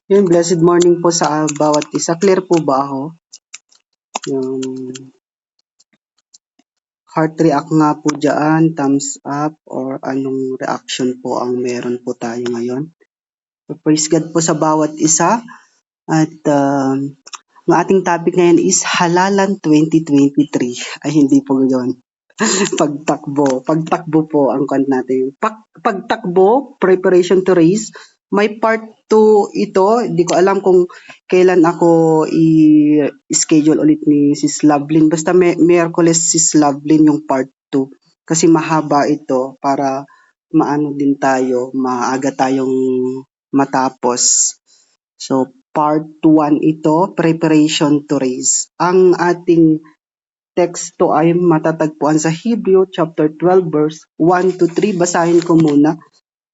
Yun, blessed morning po sa bawat isa. Clear po ba ako? Yung heart react nga po dyan, thumbs up, or anong reaction po ang meron po tayo ngayon. So, praise God po sa bawat isa. At ang ating topic ngayon is Halalan 2023. Ay, hindi po yun. Pagtakbo. Pagtakbo po ang content natin. Pagtakbo, preparation to race. May part 2 ito. Hindi ko alam kung kailan ako i-schedule ulit ni Sis Lovelyn. Basta Miyerkules Sis Lovelyn yung part 2. Kasi mahaba ito para maano din tayo, maaga tayong matapos. So, part 1 ito, preparation to race. Ang ating teksto ay matatagpuan sa Hebrew chapter 12 verse 1 to 3. Basahin ko muna.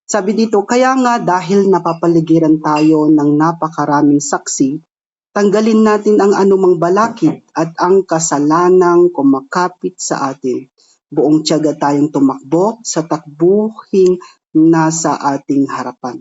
Sabi dito, kaya nga dahil napapaligiran tayo ng napakaraming saksi, tanggalin natin ang anumang balakid at ang kasalanang kumakapit sa atin. Buong tiyaga tayong tumakbo sa takbuhing nasa ating harapan.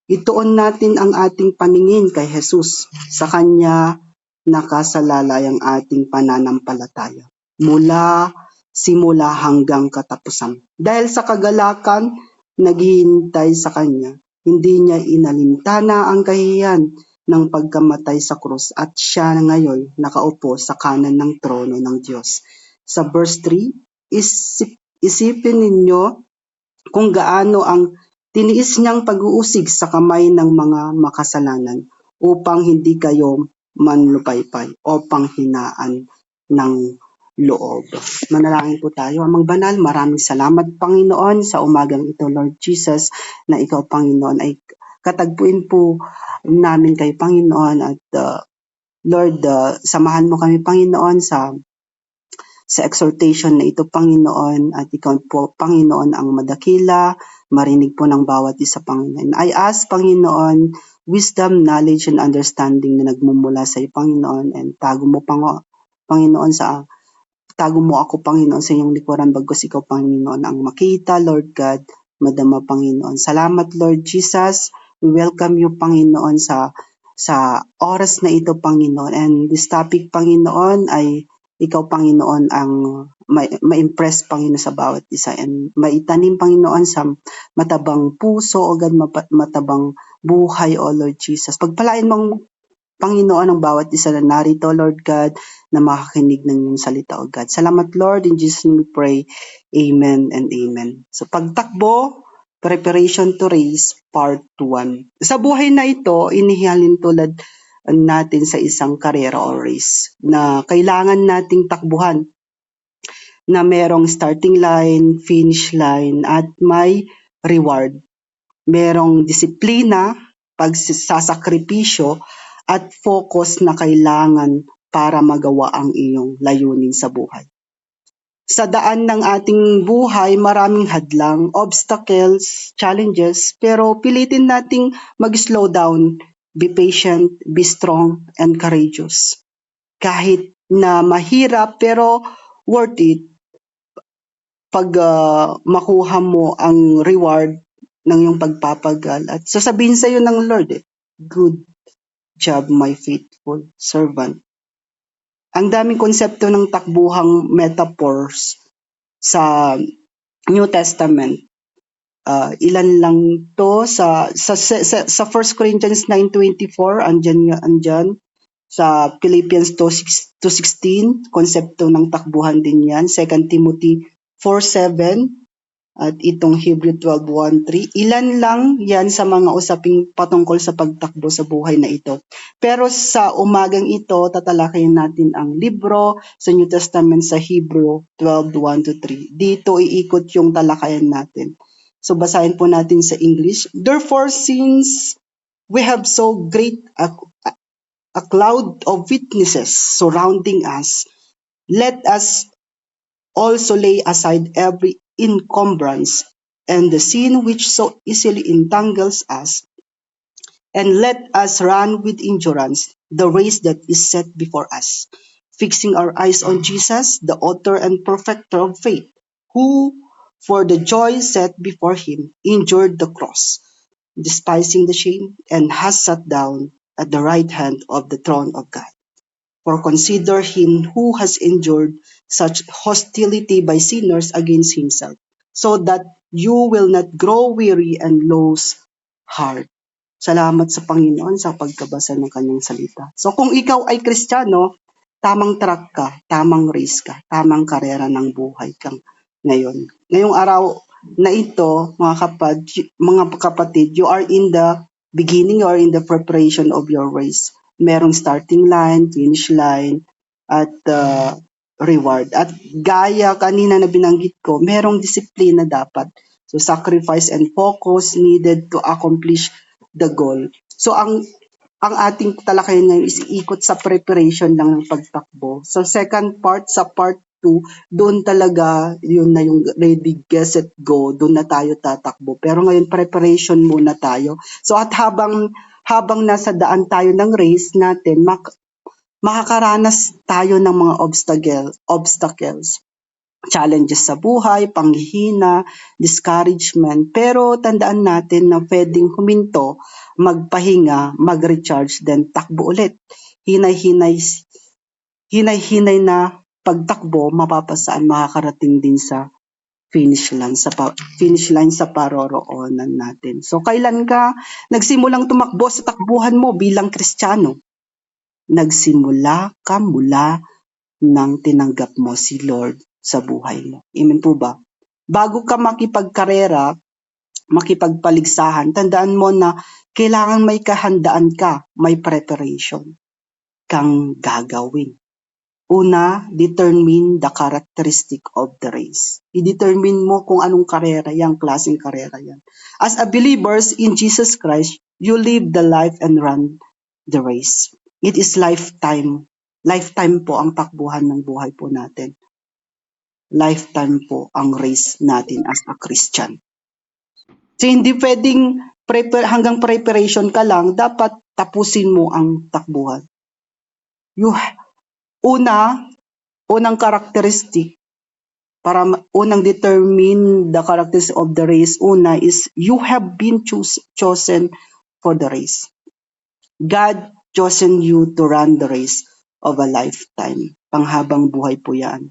Ituon natin ang ating paningin kay Jesus. Sa Kanya nakasalalay ang ating pananampalataya mula simula hanggang katapusan. Dahil sa kagalakan, naghihintay sa Kanya, hindi niya inalintana ang kahihiyan ng pagkamatay sa krus at siya ngayon nakaupo sa kanan ng trono ng Diyos. Sa verse 3, isipin ninyo kung gaano ang tiniis niyang pag-uusig sa kamay ng mga makasalanan upang hindi kayo manlupaypay o panghinaan ng loob. Manalangin po tayo. Amang banal, maraming salamat Panginoon sa umagang ito, Lord Jesus, na ikaw Panginoon ay katagpuin po namin kay Panginoon at Lord, samahan mo kami Panginoon sa exhortation na ito, Panginoon, at ikaw po, Panginoon, ang madakila, marinig po ng bawat isa, Panginoon. I ask, Panginoon, wisdom, knowledge, and understanding na nagmumula sa iyo, Panginoon, and tago mo, Panginoon, tago mo ako, Panginoon, sa iyong likuran, bagos ikaw, Panginoon, ang makita, Lord God, madama, Panginoon. Salamat, Lord Jesus. We welcome you, Panginoon, sa oras na ito, Panginoon. And this topic, Panginoon, ay ikaw, Panginoon, ang ma-impress, Panginoon, sa bawat isa. And maitanim, Panginoon, sa matabang puso, o God, matabang buhay, O Lord Jesus. Pagpalain mong, Panginoon, ang bawat isa na narito, Lord God, na makakinig ng iyong salita, O God. Salamat, Lord. In Jesus' name we pray. Amen and amen. So, pagtakbo, preparation to race, part 1. Sa buhay na ito, inihalin tulad natin sa isang karera o race na kailangan nating takbuhan na merong starting line, finish line, at may reward. Merong disiplina, pagsasakripisyo, at focus na kailangan para magawa ang iyong layunin sa buhay. Sa daan ng ating buhay, maraming hadlang, obstacles, challenges, pero pilitin nating mag-slow down, be patient, be strong, and courageous. Kahit na mahirap, pero worth it pag makuha mo ang reward ng iyong pagpapagal. At sasabihin sa iyo ng Lord, good job, my faithful servant. Ang daming konsepto ng takbuhang metaphors sa New Testament. Ilan lang to sa 1 Corinthians 9:24 andyan sa Philippians 2:16 konsepto ng takbuhan din yan. 2 Timothy 4:7 at itong Hebrew 12:1-3. Ilan lang yan sa mga usaping patungkol sa pagtakbo sa buhay na ito. Pero sa umagang ito, tatalakayin natin ang libro sa New Testament sa Hebrew 12:1-3. Dito iikot yung talakayan natin. So basahin po natin sa English. Therefore, since we have so great a cloud of witnesses surrounding us, let us also lay aside every encumbrance and the sin which so easily entangles us, and let us run with endurance the race that is set before us, fixing our eyes on Jesus, the author and perfecter of faith, who, for the joy set before him, endured the cross, despising the shame, and has sat down at the right hand of the throne of God. For consider him who has endured such hostility by sinners against himself, so that you will not grow weary and lose heart. Salamat sa Panginoon sa pagkabasa ng kanyang salita. So kung ikaw ay Kristiyano, tamang track ka, tamang race ka, tamang karera ng buhay kang ngayon. Ngayong araw na ito, mga kapatid, you are in the beginning or in the preparation of your race. Merong starting line, finish line, at reward. At gaya kanina na binanggit ko, merong disiplina dapat. So sacrifice and focus needed to accomplish the goal. So ang ating talakayan ngayon is ikot sa preparation lang ng pagtakbo. So second part, sa part 2, doon talaga yun na yung ready, get, set, go. Doon na tayo tatakbo. Pero ngayon preparation muna tayo. So at habang nasa daan tayo ng race natin, makakaranas tayo ng mga obstacles, challenges sa buhay, panghihina, discouragement. Pero tandaan natin na pwedeng huminto, magpahinga, mag-recharge, then takbo ulit. Hinay-hinay na pagtakbo, mapapasaan, makakarating din sa finish line sa paroroonan natin. So kailan ka nagsimulang tumakbo sa takbuhan mo bilang Kristiyano? Nagsimula ka mula nang tinanggap mo si Lord sa buhay mo. Amen po ba? Bago ka makipagkarera, makipagpaligsahan, tandaan mo na kailangan may kahandaan ka, may preparation kang gagawin. Una, determine the characteristic of the race. I-determine mo kung anong karera yan, klaseng karera yan. As a believers in Jesus Christ, you live the life and run the race. It is lifetime. Lifetime po ang takbuhan ng buhay po natin. Lifetime po ang race natin as a Christian. So hindi pwedeng hanggang preparation ka lang, dapat tapusin mo ang takbuhan. Unang characteristic, unang determine the characteristics of the race, una is you have been chosen for the race. God chosen you to run the race of a lifetime. Panghabang buhay po yan.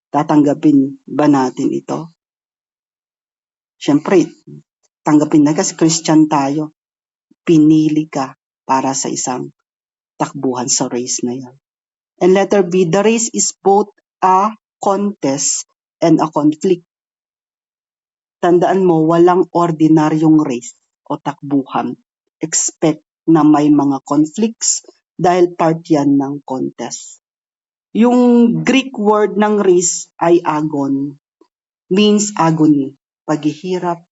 Tatanggapin ba natin ito? Siyempre, tanggapin na kasi Christian tayo. Pinili ka para sa isang takbuhan sa race na yan. And letter B, the race is both a contest and a conflict. Tandaan mo, walang ordinaryong race o takbuhan. Expect na may mga conflicts dahil part yan ng contest. Yung Greek word ng race ay agon, means agony, paghihirap.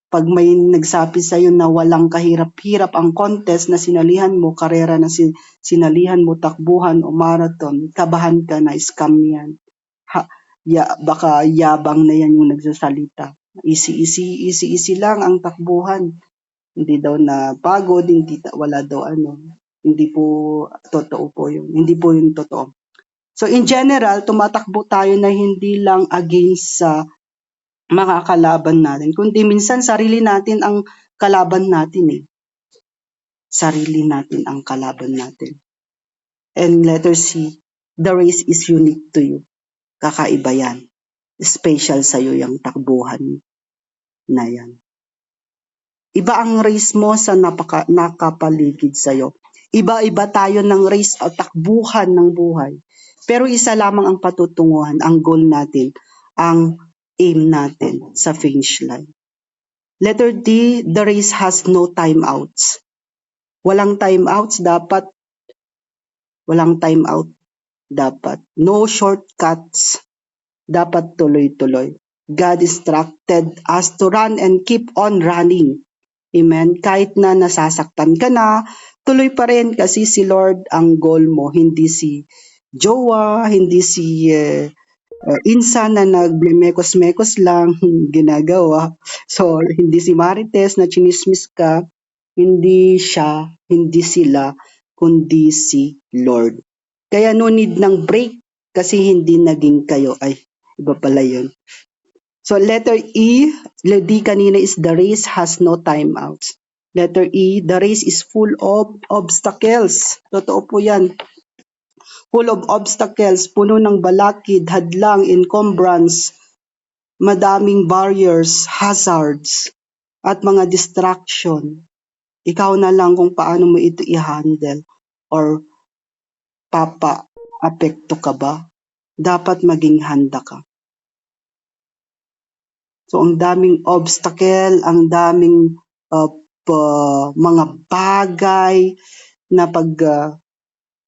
Pag may nagsabi sa'yo na walang kahirap-hirap ang contest na sinalihan mo, karera na sinalihan mo, takbuhan o marathon, kabahan ka na, scam yan. Baka yabang na yan yung nagsasalita. Easy lang ang takbuhan. Hindi daw na pagod, wala daw Hindi po totoo po yun. Hindi po yun totoo. So in general, tumatakbo tayo na hindi lang against sa mga kalaban natin, kundi minsan sarili natin ang kalaban natin . Sarili natin ang kalaban natin. And letter C, the race is unique to you. Kakaiba yan. Special sa'yo yung takbuhan na yan. Iba ang race mo sa nakapaligid sa'yo. Iba-iba tayo ng race o takbuhan ng buhay. Pero isa lamang ang patutunguhan, ang goal natin, ang aim natin sa finish line. Letter D, the race has no timeouts. Walang timeouts, dapat. Walang timeout, dapat. No shortcuts, dapat tuloy-tuloy. God instructed us to run and keep on running. Amen? Kahit na nasasaktan ka na, tuloy pa rin kasi si Lord ang goal mo, hindi si jowa, hindi si insan na nagmekos-mekos lang ginagawa. So, hindi si Marites na chinismis ka, hindi siya, hindi sila, kundi si Lord. Kaya no need ng break kasi hindi naging kayo. Ay, iba pala yun. So letter E, D kanina is the race has no timeouts. Letter E, the race is full of obstacles. Totoo po yan. Full of obstacles, puno ng balakid, hadlang, encumbrance, madaming barriers, hazards, at mga distraction. Ikaw na lang kung paano mo ito i-handle or papa-apekto ka ba? Dapat maging handa ka. So ang daming obstacle, ang daming mga bagay na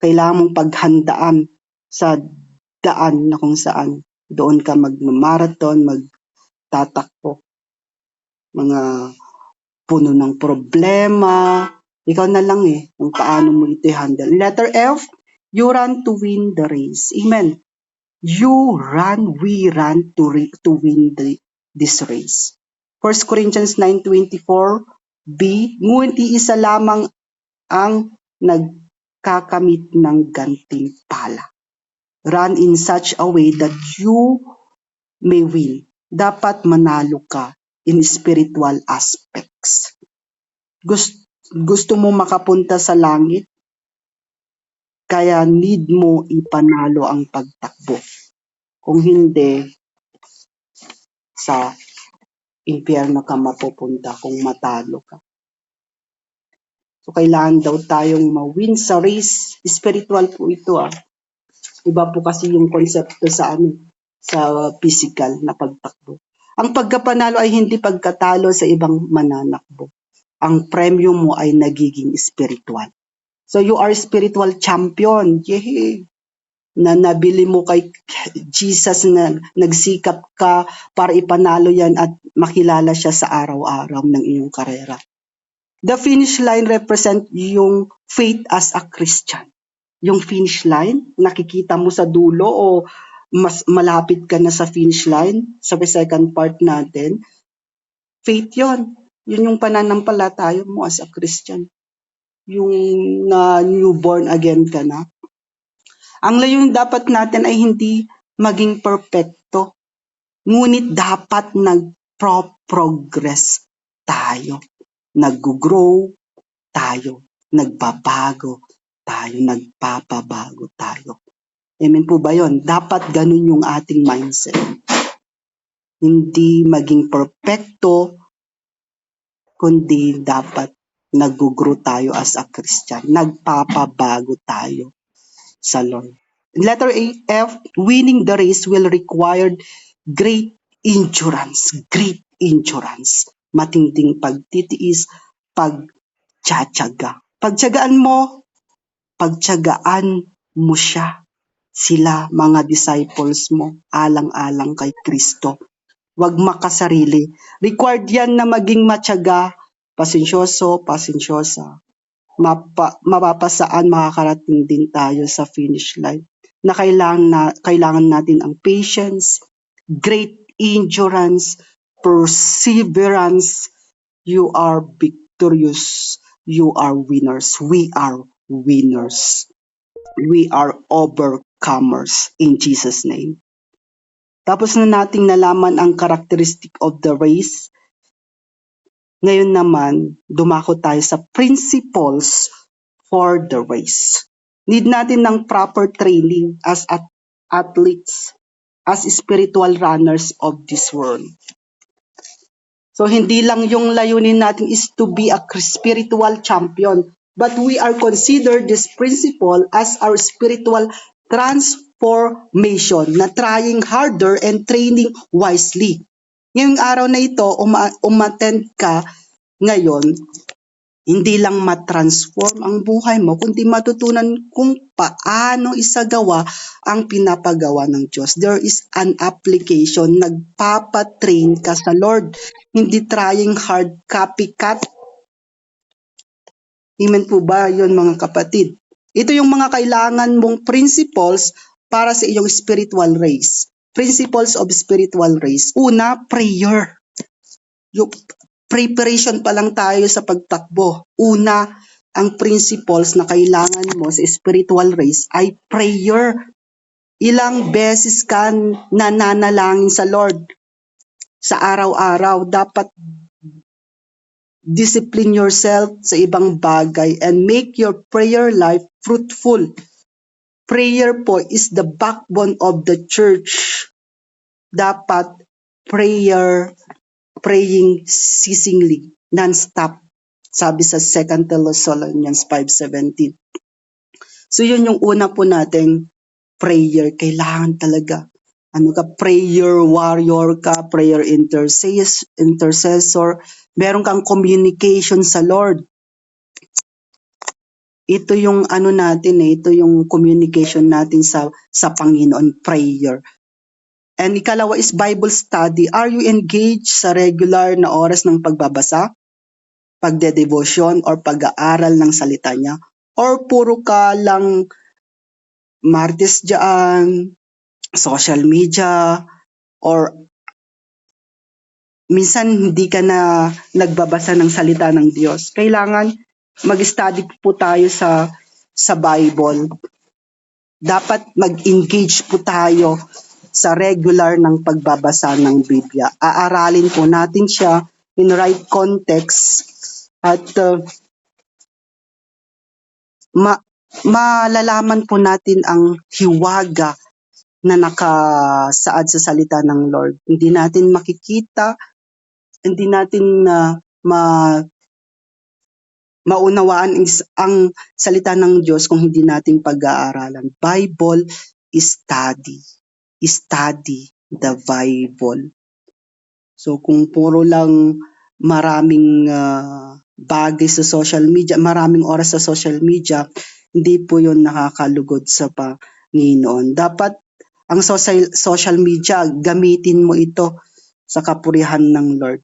kailangan mong paghandaan sa daan na kung saan doon ka magmamarathon, magtatakbo. Mga puno ng problema. Ikaw na lang kung paano mo ito handle. Letter F, you run to win the race. Amen. You run, we run to win this race. 1 Corinthians 9:24, B, ngunit isa lamang ang nagkakamit ng gantimpala. Run in such a way that you may win. Dapat manalo ka in spiritual aspects. Gusto mo makapunta sa langit? Kaya need mo ipanalo ang pagtakbo. Kung hindi, sa impyerno ka mapupunta kung matalo ka. So, kailangan daw tayong ma-win sa race. Spiritual po ito Iba po kasi yung konsepto sa physical na pagtakbo. Ang pagkapanalo ay hindi pagkatalo sa ibang mananakbo. Ang premyo mo ay nagiging spiritual. So, you are spiritual champion. Yehey! Na nabili mo kay Jesus na nagsikap ka para ipanalo yan at makilala siya sa araw-araw ng iyong karera. The finish line represent yung faith as a Christian. Yung finish line, nakikita mo sa dulo o mas malapit ka na sa finish line, sa second part natin, faith yon. Yun yung pananampalataya mo as a Christian. Yung newborn again ka na. Ang layunin dapat natin ay hindi maging perfecto, ngunit dapat nag-progress tayo. Nag-grow tayo, nagbabago tayo, nagpapabago tayo. Amen po ba yun? Dapat ganun yung ating mindset. Hindi maging perfecto, kundi dapat nag-grow tayo as a Christian. Nagpapabago tayo sa Lord. Letter F, winning the race will require great endurance. Great endurance. Matinding pagtitiis, pagtsatsaga. Pagtsagaan mo siya. Sila, mga disciples mo, alang-alang kay Kristo. Huwag makasarili. Required yan na maging matyaga, pasensyoso, pasensyosa. Mapapasaan makakarating din tayo sa finish line na kailangan natin ang patience, great endurance, perseverance. You are victorious. You are winners. We are winners. We are overcomers in Jesus' name. Tapos na nating nalaman ang characteristic of the race. Ngayon naman, dumako tayo sa principles for the race. Need natin ng proper training as athletes, as spiritual runners of this world. So hindi lang yung layunin natin is to be a spiritual champion, but we are considered this principle as our spiritual transformation na trying harder and training wisely. Ngayong araw na ito, umattend ka ngayon, hindi lang matransform ang buhay mo, kundi matutunan kung paano isagawa ang pinapagawa ng Diyos. There is an application, nagpapatrain ka sa Lord, hindi trying hard, copycat. Amen po ba yun mga kapatid? Ito yung mga kailangan mong principles para sa iyong spiritual race. Principles of spiritual race. Una, prayer. Yung preparation pa lang tayo sa pagtakbo. Una, ang principles na kailangan mo sa spiritual race ay prayer. Ilang beses ka nananalangin sa Lord. sa araw-araw. Dapat discipline yourself sa ibang bagay and make your prayer life fruitful. Prayer po is the backbone of the church. Dapat praying ceasingly, non-stop. Sabi sa 2 Thessalonians 5:17. So yun yung una po nating prayer. Kailangan talaga. Prayer warrior ka, prayer intercessor. Meron kang communication sa Lord. Ito yung ito yung communication natin sa Panginoon, prayer. And ikalawa is Bible study. Are you engaged sa regular na oras ng pagbabasa, pagde-devotion, or pag-aaral ng salita niya? Or puro ka lang martes dyan, social media, or minsan hindi ka na nagbabasa ng salita ng Diyos. Kailangan mag-study po tayo sa Bible. Dapat mag-engage po tayo sa regular ng pagbabasa ng Biblia. Aaralin po natin siya in right context at malalaman po natin ang hiwaga na nakasaad sa salita ng Lord. Hindi natin makikita, hindi natin maunawaan ang salita ng Diyos kung hindi natin pag-aaralan. Bible study. Study the Bible. So kung puro lang maraming bagay sa social media, maraming oras sa social media, hindi po yun nakakalugod sa Panginoon. Dapat ang social media, gamitin mo ito sa kapurihan ng Lord.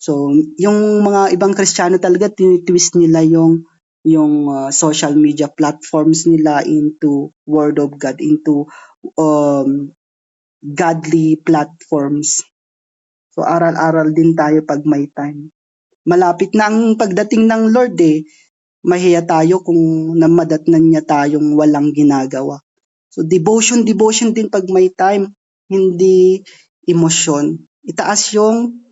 So, yung mga ibang Kristiyano talaga, tinitwist nila yung social media platforms nila into Word of God, into godly platforms. So, aral-aral din tayo pag may time. Malapit na ang pagdating ng Lord mahiya tayo kung namadatnan niya tayong walang ginagawa. So, devotion din pag may time, hindi emosyon. Itaas yung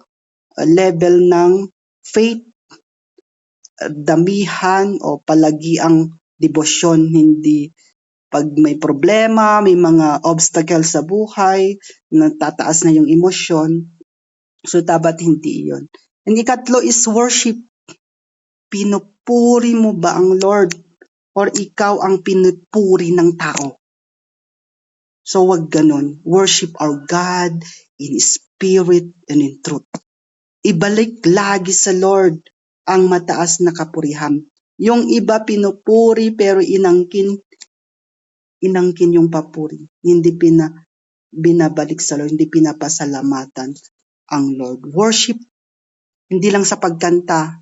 level ng faith, damihan o palagiang debosyon, hindi pag may problema, may mga obstacles sa buhay, natataas na yung emosyon. So dapat hindi iyon. And ikatlo is worship. Pinupuri mo ba ang Lord? Or ikaw ang pinupuri ng tao? So wag ganun. Worship our God in spirit and in truth. Ibalik lagi sa Lord ang mataas na kapurihan. Yung iba pinupuri pero inangkin yung papuri. Hindi binabalik sa Lord, hindi pinapasalamatan ang Lord. Worship, hindi lang sa pagkanta,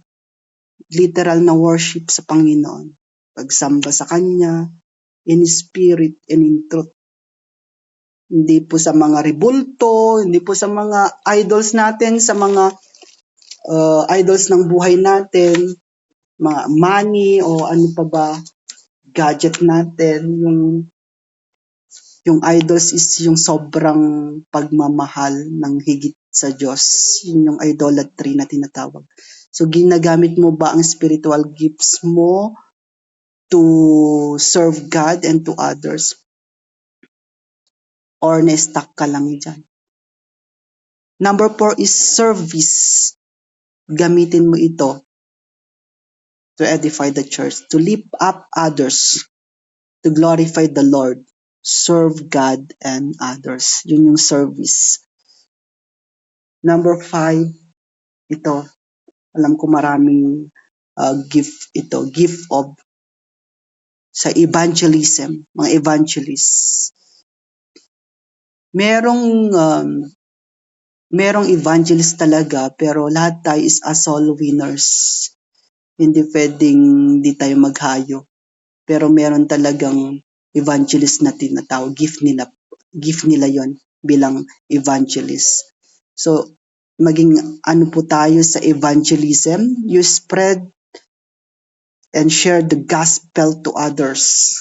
literal na worship sa Panginoon. Pagsamba sa Kanya, in spirit and in truth. Hindi po sa mga rebulto, hindi po sa mga idols natin, sa mga idols ng buhay natin, mga money o ano pa ba, gadget natin, yung idols is yung sobrang pagmamahal ng higit sa Diyos. Yun yung idolatry na tinatawag. So ginagamit mo ba ang spiritual gifts mo to serve God and to others? Or na-stuck ka lang dyan? Number 4 is service. Gamitin mo ito to edify the church, to lift up others, to glorify the Lord, serve God and others. Yun yung service. Number 5, ito, alam ko maraming gift of sa evangelism, mga evangelists. Merong evangelist talaga, pero lahat tayo is a soul winners. Hindi pwedeng di tayo maghayo. Pero meron talagang evangelist na tinatawag, gift nila yon bilang evangelist. So, maging po tayo sa evangelism, you spread and share the gospel to others.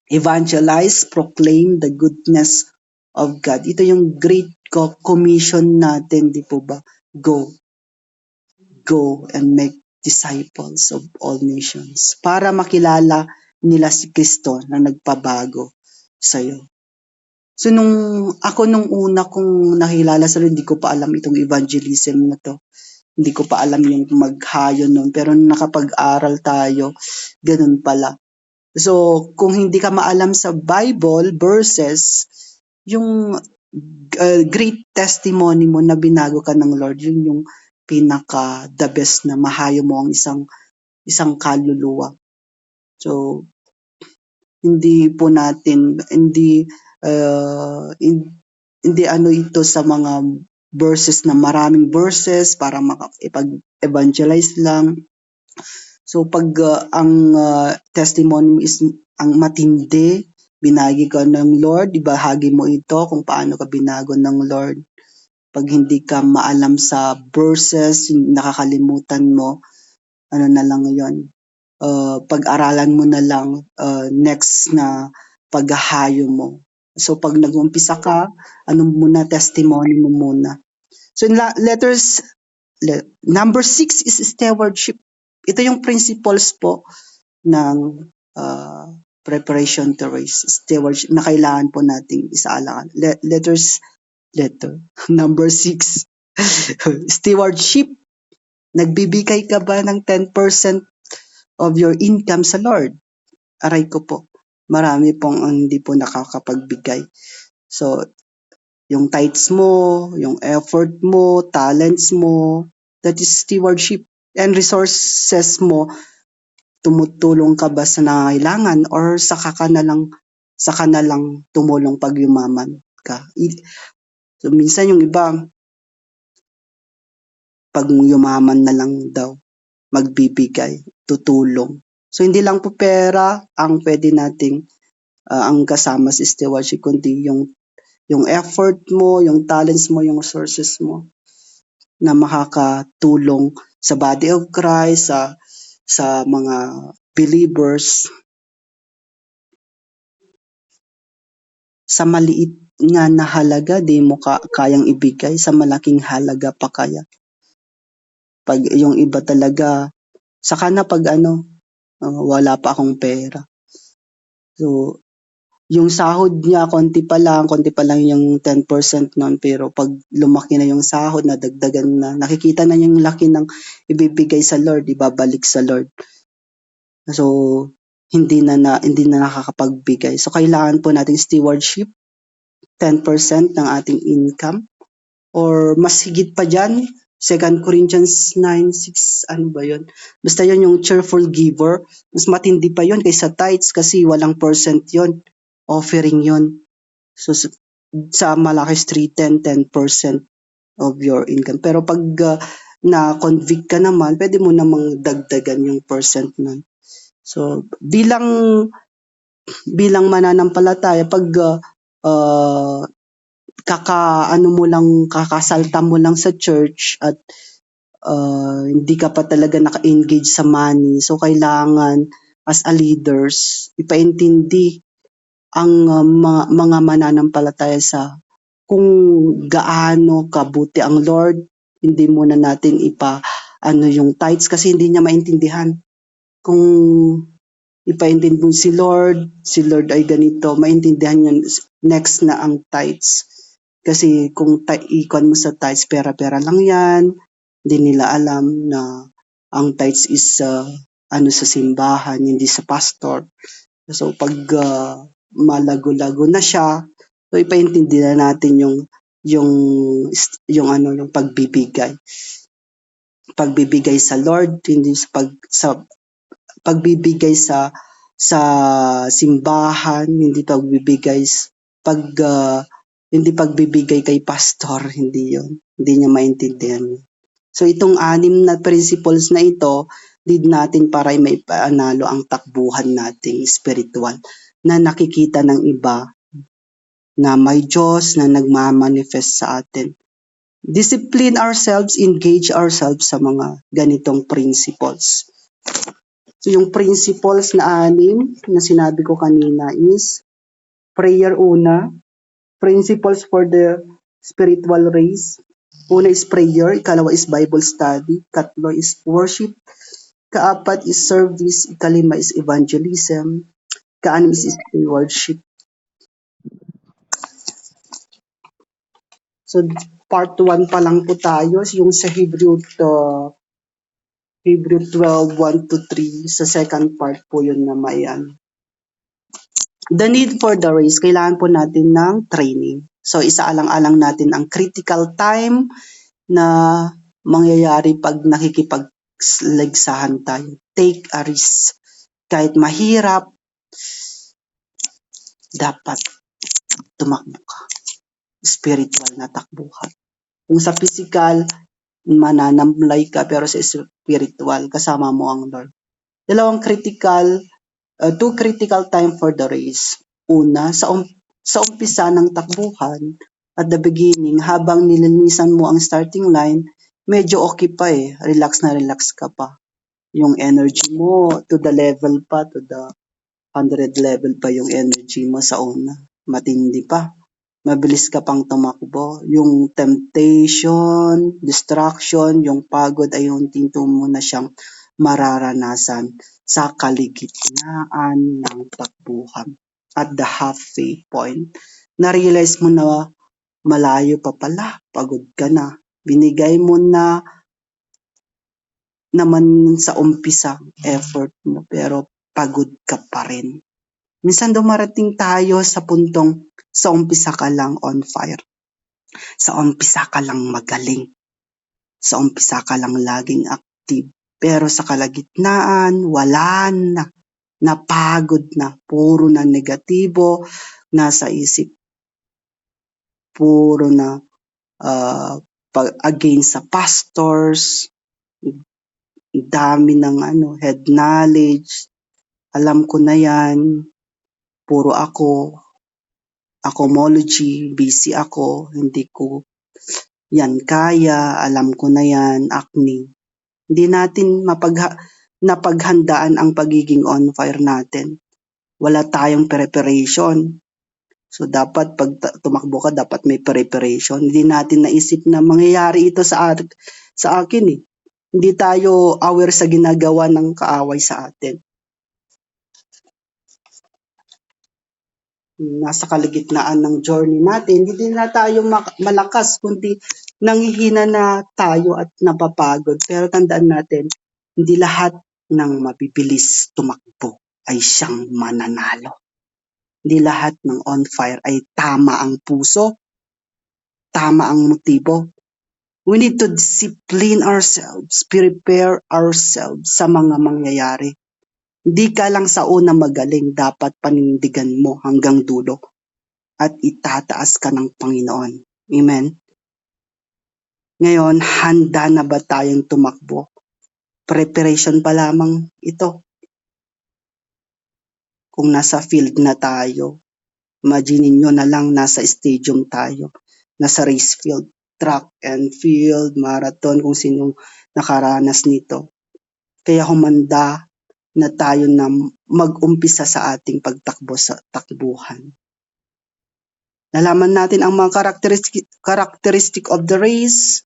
Evangelize, proclaim the goodness of God. Ito yung great commission natin, di po ba? Go and make disciples of all nations para makilala nila si Kristo na nagpabago sa'yo. So nung una kong nakilala sa Lord, hindi ko pa alam itong evangelism na to. Hindi ko pa alam yung maghayo nun. Pero nung nakapag-aral tayo, ganun pala. So kung hindi ka maalam sa Bible verses, yung great testimony mo na binago ka ng Lord, yun yung pinaka the best na mahayo mo ang isang kaluluwa. So hindi po natin hindi ano ito sa mga verses na maraming verses para makapag-evangelize lang. So pag ang testimony mo is ang matindi, binagi ka ng Lord, ibahagi mo ito kung paano ka binago ng Lord. Pag hindi ka maalam sa verses, nakakalimutan mo, ano na lang yon, pag-aralan mo na lang next na paghahayo mo. So pag nag-umpisa ka, testimony mo muna. So number 6 is stewardship. Ito yung principles po ng preparation to raise, stewardship, na kailangan po nating isaalangan. Letter. Number 6, stewardship. Nagbibigay ka ba ng 10% of your income sa Lord? Aray ko po. Marami pong hindi po nakakapagbigay. So, yung tithes mo, yung effort mo, talents mo, that is stewardship. And resources mo, tumutulong ka ba sa nangangailangan or saka na lang tumulong pag yumaman ka? So, minsan yung iba, pag yumaman na lang daw, magbibigay, tutulong. So, hindi lang po pera ang pwede nating ang kasama sa stewardship, kundi yung effort mo, yung talents mo, yung resources mo na makakatulong sa body of Christ, sa mga believers. Sa maliit nga na halaga, di mo kayang ibigay, sa malaking halaga pa kaya. Pag yung iba talaga, saka na pag wala pa akong pera. So, yung sahod niya, konti pa lang yung 10% nun, pero pag lumaki na yung sahod, nadagdagan na, nakikita na yung laki ng ibibigay sa Lord, ibabalik sa Lord. So, hindi na nakakapagbigay. So, kailangan po nating stewardship, 10% ng ating income, or mas higit pa dyan, 2 Corinthians 9:6, ano ba yun? Basta yun yung cheerful giver, mas matindi pa yun kaysa tithes kasi walang percent yun, offering yun. So, sa Malakis 3:10, 10% of your income. Pero pag na-convict ka naman, pwede mo namang dagdagan yung percent nun. So, bilang mananampalataya, pag kakasalta mo lang sa church at hindi ka pa talaga naka-engage sa money, so kailangan as a leaders, ipaintindi ang mga mananampalataya sa kung gaano kabuti ang Lord. Hindi muna natin yung tithes kasi hindi niya maintindihan. Kung ipaintindi mo si Lord ay ganito, maintindihan niya next na ang tithes. Kasi kung ikon mo sa tithes, pera-pera lang yan, hindi nila alam na ang tithes is sa simbahan, hindi sa pastor. So pag malago-lago na siya, so ipaintindi na natin yung pagbibigay. Pagbibigay sa Lord, hindi sa pagbibigay sa simbahan, hindi pagbibigay kay pastor, hindi yun. Hindi niya maintindihan. So itong 6 na principles na ito, lead natin para maipanalo ang takbuhan nating spiritual na nakikita ng iba na may Diyos na nagmamanifest sa atin. Discipline ourselves, engage ourselves sa mga ganitong principles. So yung principles na 6 na sinabi ko kanina is prayer una, Principles for the spiritual race. Una is prayer, ikalawa is Bible study, katlo is worship, kaapat is service, ikalima is evangelism, kaanim is stewardship. So part 1 pa lang po tayo, yung sa Hebrew 12, 1 to 3, sa second part po yun na mayan. The need for the race, kailangan po natin ng training. So isaalang-alang natin ang critical time na mangyayari pag nakikipagligsahan tayo. Take a risk. Kahit mahirap, dapat tumakbo ka. Spiritual na takbuhan. Kung sa physical, mananamlay ka, pero sa spiritual, kasama mo ang Lord. Two critical time for the race. Una, sa umpisa ng takbuhan, at the beginning, habang nilinisan mo ang starting line, medyo okay pa eh. Relax na relax ka pa. Yung energy mo, to the 100 level pa yung energy mo sa una. Matindi pa. Mabilis ka pang tumakbo. Yung temptation, distraction, yung pagod ay unti-unti mo na siyang mararanasan sa kaligitnaan ng takbuhan. At the halfway point, na-realize mo na malayo pa pala, pagod ka na. Binigay mo na naman sa umpisa effort mo, pero pagod ka pa rin. Minsan dumarating tayo sa puntong sa umpisa ka lang on fire. Sa umpisa ka lang magaling. Sa umpisa ka lang laging active. Pero sa kalagitnaan, wala na. Napagod na. Puro na negatibo. Nasa isip. Puro na against sa pastors. Dami ng head knowledge. Alam ko na yan. Puro ako. Acomology, busy ako, hindi ko yan kaya, alam ko na yan, acne. Hindi natin napaghandaan ang pagiging on fire natin. Wala tayong preparation. So dapat pag tumakbo ka, dapat may preparation. Hindi natin naisip na mangyayari ito sa akin eh. Hindi tayo aware sa ginagawa ng kaaway sa atin. Nasa kalagitnaan ng journey natin, hindi na tayo malakas, kundi nanghihina na tayo at napapagod. Pero tandaan natin, hindi lahat ng mabibilis tumakbo ay siyang mananalo. Hindi lahat ng on fire ay tama ang puso, tama ang motibo. We need to discipline ourselves, prepare ourselves sa mga mangyayari. Hindi ka lang sa una magaling, dapat panindigan mo hanggang dulo at itataas ka ng Panginoon. Amen? Ngayon, handa na ba tayong tumakbo? Preparation pa lamang ito. Kung nasa field na tayo, imagine nyo na lang nasa stadium tayo, nasa race field, track and field, marathon, kung sino nakaranas nito. Kaya humanda na tayo na mag-umpisa sa ating pagtakbo sa takbuhan. Nalaman natin ang mga characteristic of the race,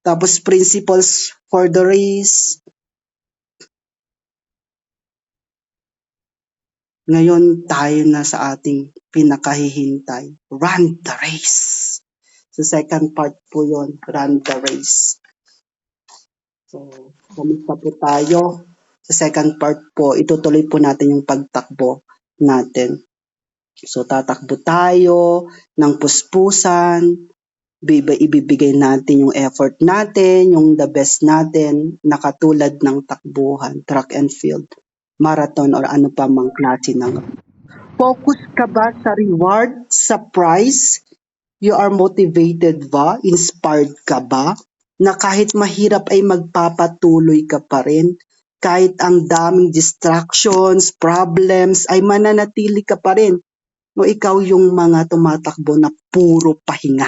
tapos principles for the race. Ngayon tayo na sa ating pinakahihintay, run the race. So second part po yon, run the race. So, kamusta po tayo? Sa second part po, itutuloy po natin yung pagtakbo natin. So, tatakbo tayo ng puspusan, ibibigay natin yung effort natin, yung the best natin, na katulad ng takbuhan, track and field, marathon, or ano pa mang klase ng. Focus ka ba sa reward, sa prize? You are motivated ba? Inspired ka ba? Na kahit mahirap ay magpapatuloy ka pa rin. Kahit ang daming distractions, problems, ay mananatili ka pa rin. O ikaw yung mga tumatakbo na puro pahinga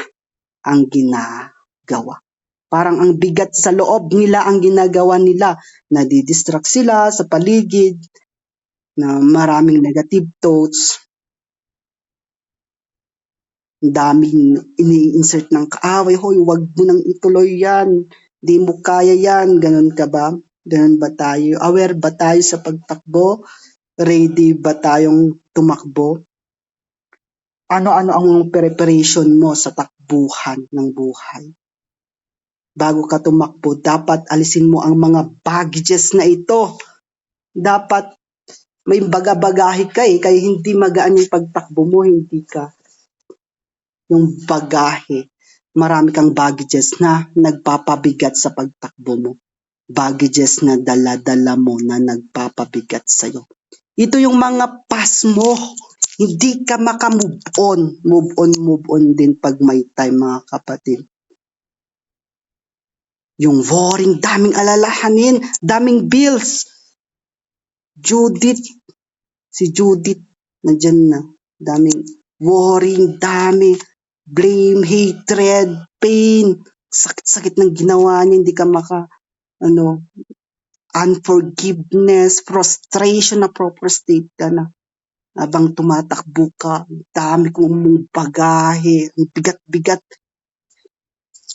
ang ginagawa. Parang ang bigat sa loob nila ang ginagawa nila. Nadidistract sila sa paligid, na maraming negative thoughts. Ang daming ini-insert ng kaaway, hoy, wag mo nang ituloy yan, di mo kaya yan, ganun ka ba? Ganun ba tayo? Aware ba tayo sa pagtakbo? Ready ba tayong tumakbo? Ano-ano ang preparation mo sa takbuhan ng buhay? Bago ka tumakbo, dapat alisin mo ang mga baggages na ito. Dapat may bagabagahe ka kaya hindi magaan yung pagtakbo mo, hindi ka yung bagahe. Marami kang baggages na nagpapabigat sa pagtakbo mo. Baggages na dala-dala mo na nagpapabigat sa'yo. Ito yung mga pass mo. Hindi ka maka-move on. Move on din pag may time, mga kapatid. Yung worrying, daming alalahanin, daming bills. Si Judith, nandyan na. Daming worrying, dami. Blame, hatred, pain. Sakit-sakit ng ginawa niya, hindi ka unforgiveness, frustration na procrastinate ka na. Habang tumatakbo ka, dami kong mong bagahe, ang bigat-bigat.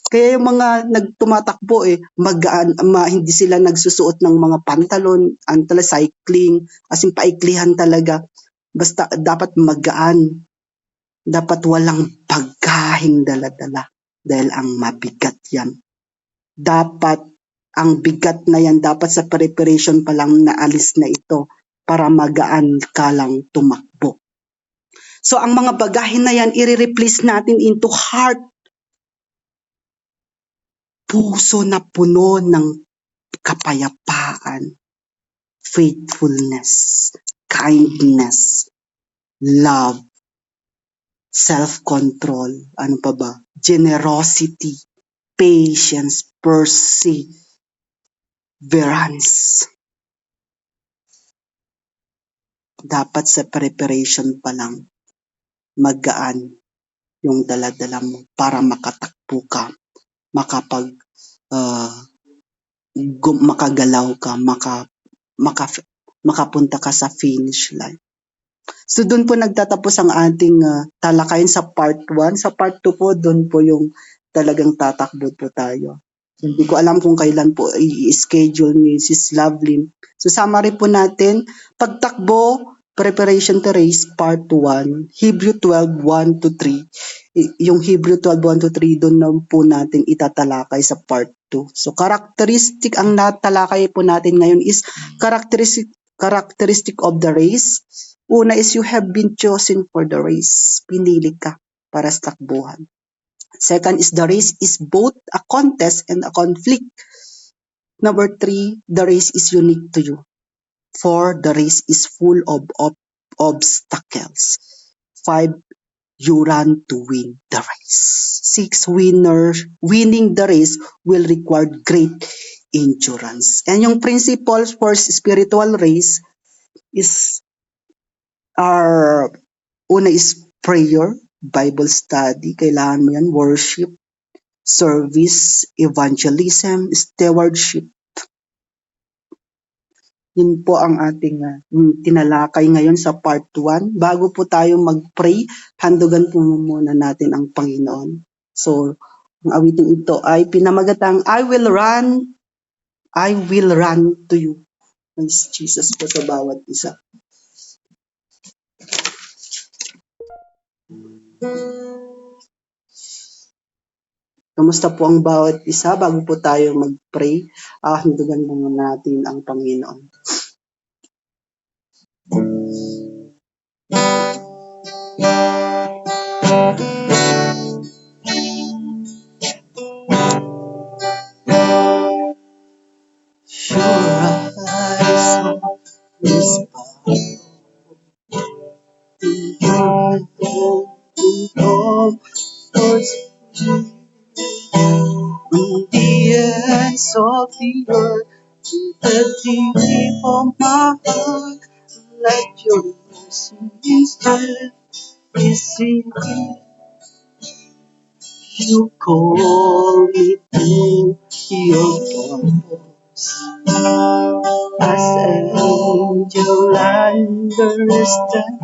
Kaya yung mga nagtumatakbo magaan, hindi sila nagsusuot ng mga pantalon, cycling, as in paiklihan talaga. Basta dapat magaan. Dapat walang bagaheng dala-dala dahil ang mabigat yan. Dapat ang bigat na yan, dapat sa preparation pa lang naalis na ito para magaan ka lang tumakbo. So ang mga bagahe na yan, i-replace natin into heart. Puso na puno ng kapayapaan, faithfulness, kindness, love, self-control, ano pa ba? Generosity, patience, perseverance. Dapat sa preparation pa lang, magaan yung dala-dala mo para makatakbo ka, makagalaw ka, makapunta ka sa finish line. So doon po nagtatapos ang ating talakayan sa part 1. Sa part 2 po, doon po yung talagang tatakbo po tayo. So, hindi ko alam kung kailan po i-schedule ni Sis Lovelyn. So summary po natin, pagtakbo, preparation to race, part 1, Hebrew 12:1-3. Yung Hebrew 12:1-3, doon na po natin itatalakay sa part 2. So characteristic, ang natalakay po natin ngayon is characteristic of the race. Una is you have been chosen for the race. Pinili ka para sa takbuhan. Second is the race is both a contest and a conflict. Number 3, the race is unique to you. 4, the race is full of obstacles. 5, you run to win the race. 6, winning the race will require great endurance. And yung principles for spiritual race is una is prayer, Bible study, kailangan mo yan, worship, service, evangelism, stewardship. Yun po ang ating tinalakay ngayon sa part 1. Bago po tayo mag-pray, handugan po muna natin ang Panginoon. So, ang awiting ito ay pinamagatang, I will run to you. Praise Jesus po sa bawat isa. Kamusta po ang bawat isa? Bago po tayo mag-pray, handugan muna natin ang Panginoon. Sure eyes on this on the ends of the earth, to the deep of my heart, let your mercy stand. Listen, you call me to your purpose. As angel understand,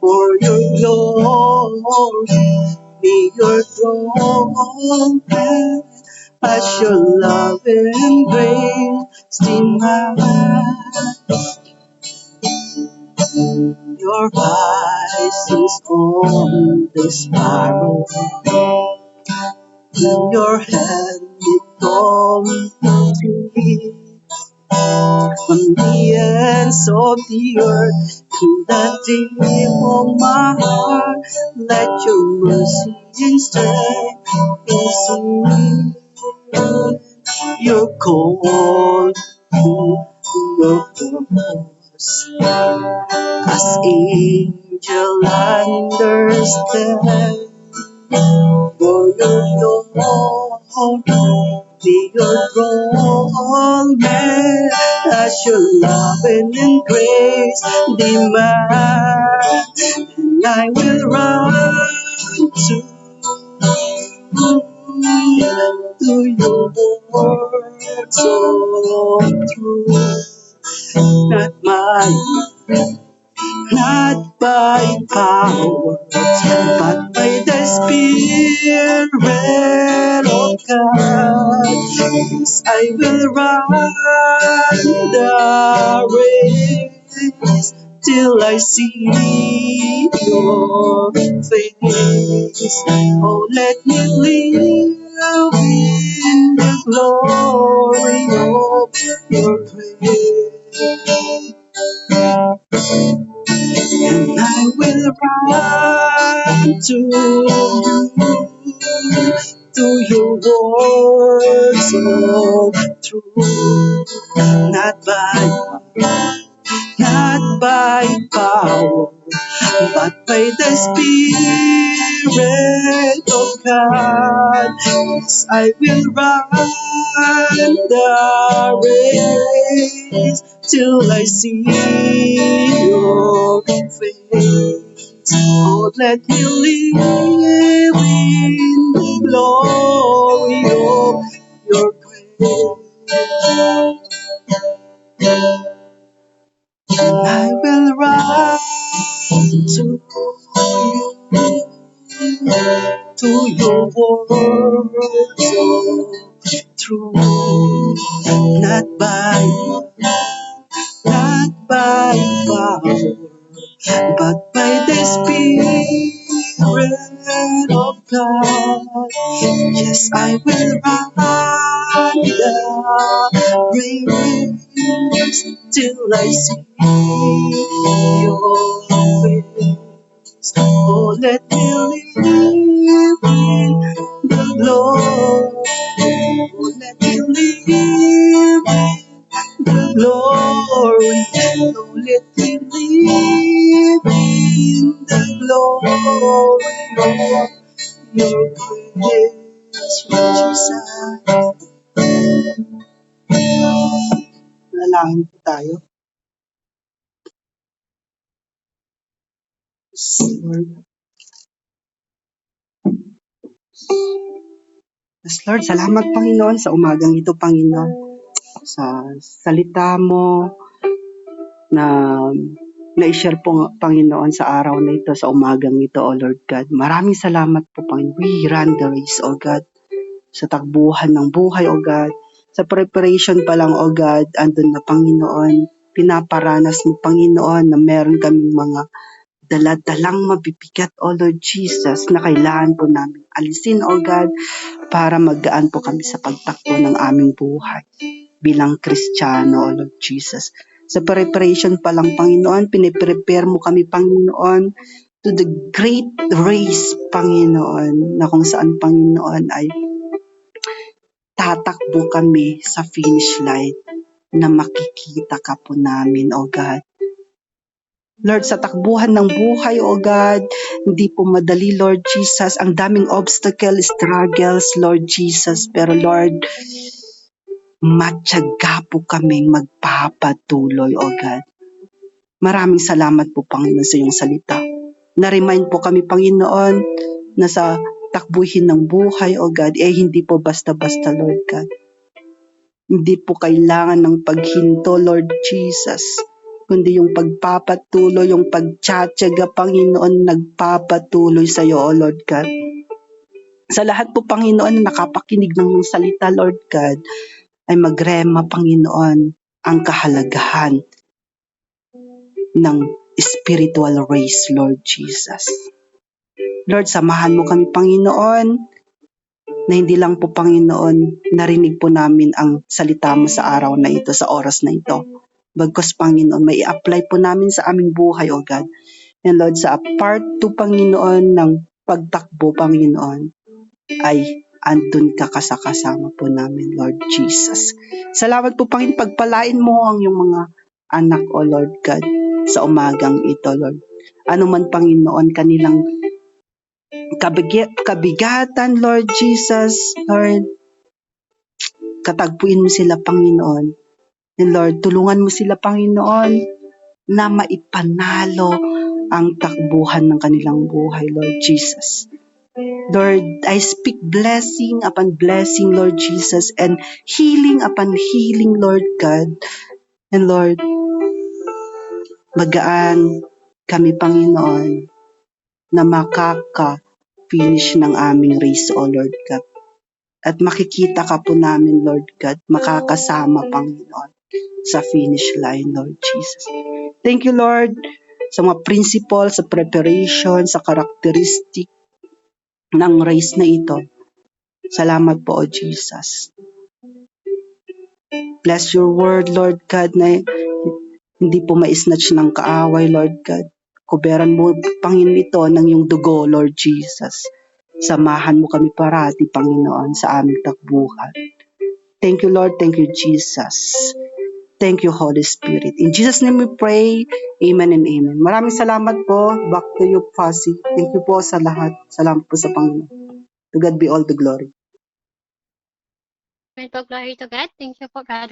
for your glory. May your throne as your love and grace demand. Your eyes is on the sparrow, in your hand it comes to me. On the ends of the earth, in the deep of my heart, let your mercy and strength see your call to your purpose. As angel understand, for your Lord, be your throne, man, as your love and grace demand. And I will run to your word so true. Not by power, but by the Spirit of God. Yes, I will run the race till I see your face. Oh, let me live in the glory of your grace. And I will run to your words of truth, not by power, but by the Spirit of God. Yes, I will run the race till I see your face. Oh, let me live in the glory of your grace. I will run to your words of truth, not by power, but by the Spirit of God. Yes, I will run the race till I see your face. Oh, let me live in the glory. Oh, let me live in the glory. Oh, let me live in the glory of your grace, Jesus. Nalangin po tayo. Lord. Yes, Lord, salamat Panginoon sa umagang ito, Panginoon. Sa salita mo na na-share po, Panginoon, sa araw na ito, sa umagang ito, O Lord God. Maraming salamat po, Panginoon. We run the race, O God, sa takbuhan ng buhay, O God. Sa preparation pa lang, O God, andun na, Panginoon. Pinaparanas mo, Panginoon, na meron kaming mga daladalang mabibigat, O Lord Jesus, na kailangan po namin alisin, O God, para magaan po kami sa pagtakbo ng aming buhay bilang Kristiyano, O Lord Jesus. Sa preparation pa lang, Panginoon, piniprepare mo kami, Panginoon, to the great race, Panginoon, na kung saan, Panginoon, ay tatakbo kami sa finish line na makikita ka po namin, O God. Lord, sa takbuhan ng buhay, O God, hindi po madali, Lord Jesus. Ang daming obstacle, struggles, Lord Jesus. Pero Lord, matyaga po kaming magpapatuloy, O God. Maraming salamat po, Panginoon, sa iyong salita. Na-remind po kami, Panginoon, na sa takbuhin ng buhay, O God, hindi po basta-basta, Lord God. Hindi po kailangan ng paghinto, Lord Jesus. kundi yung pagpapatuloy, yung pagtsatsaga, Panginoon, nagpapatuloy sa iyo, O Lord God. Sa lahat po, Panginoon, na nakapakinig ng iyong salita, Lord God, ay magrema, Panginoon, ang kahalagahan ng spiritual race, Lord Jesus. Lord, samahan mo kami, Panginoon, na hindi lang po, Panginoon, narinig po namin ang salita mo sa araw na ito, sa oras na ito. Bagkus, Panginoon, may i-apply po namin sa aming buhay, O God. And Lord, sa part 2, Panginoon, ng pagtakbo, Panginoon, ay andun ka kasama po namin, Lord Jesus. Salamat po, Panginoon, pagpalain mo ang iyong mga anak, O Lord God, sa umagang ito, Lord. Ano man, Panginoon, kanilang kabigatan, Lord Jesus, Lord, katagpuin mo sila, Panginoon. And Lord, tulungan mo sila, Panginoon, na maipanalo ang takbuhan ng kanilang buhay, Lord Jesus. Lord, I speak blessing upon blessing, Lord Jesus, and healing upon healing, Lord God. And Lord, magaan kami, Panginoon, na makaka-finish ng aming race, O Lord God. At makikita ka po namin, Lord God, makakasama, Panginoon, sa finish line, Lord Jesus. Thank you, Lord, sa mga principles, sa preparation, sa characteristic ng race na ito. Salamat po, O Jesus. Bless your word, Lord God, na hindi po ma-snatch ng kaaway, Lord God. Kuberan mo, Panginoon, ito ng iyong dugo, Lord Jesus. Samahan mo kami parati, Panginoon, sa aming takbuhan. Thank you, Lord. Thank you, Jesus. Thank you, Holy Spirit. In Jesus' name we pray. Amen and amen. Maraming salamat po. Back to you, Fasi. Thank you po sa lahat. Salamat po sa Panginoon. To God be all the glory. Glory to God. Thank you po, Brother